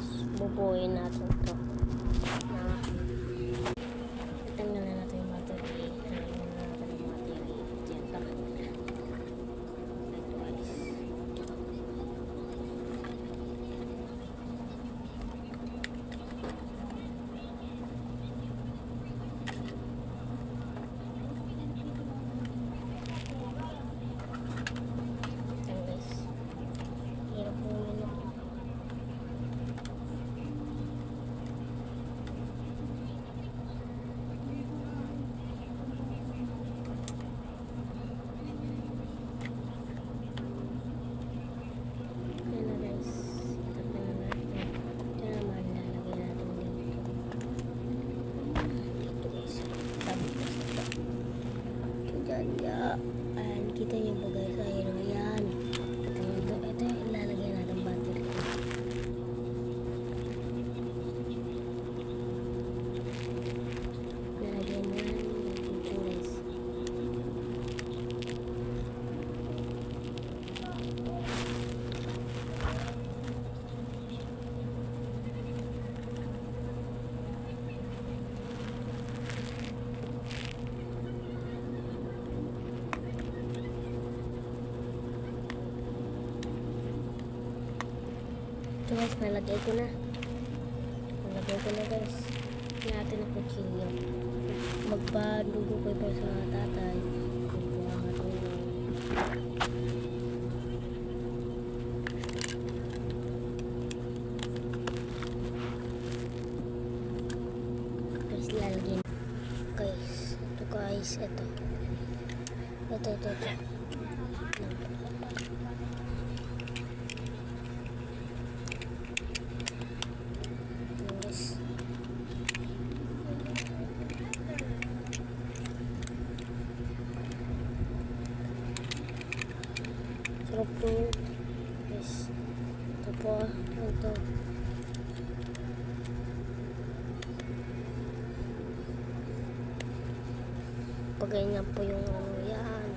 guys, bubuuin natin to na tanggal na natin yung battery. Tanggal na natin yung battery. Diyan, takot na. Ito guys. Ayan guys. Hirap po uminom. Ayan na guys. Itatanggal na natin. Ito naman, lalagay natin dito. Dito guys. Sabi ko sa ito. Ito dyan, ya. Ayan, kita niyo ba guys? Ayun, ayan. Ito yung ilalagay natin battery. Lalagyan mo yan dito guys. Ito guys, nalagay ko na. Nalagay ko na guys. Kaya natin ang kutsilyo. Magpadugo ko pa sa tatay. Kukuha nga ito ng guys, lalagyan. Guys, ito guys, ito. Ito. Guys. Sarap po yun. Guys. Ito po. Ito. Paganyan po yung ano yan.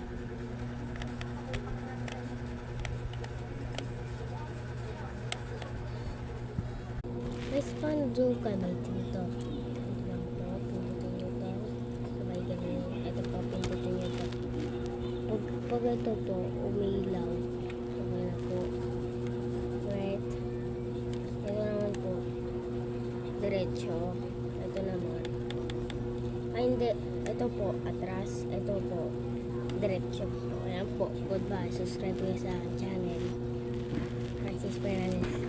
Guys, paano do kami dito? Ito lang po, pindutin nyo ito. Sabay ganun. Ito po, pindutin nyo ito. Pag ito po, umilaw. Okay na po. Right. Ito naman po. Diretso. Ito naman. Ay, hindi. Ito po, atras. Ito po, diretso. Ayan po. Goodbye. Subscribe kayo sa channel. Francis Fernandez.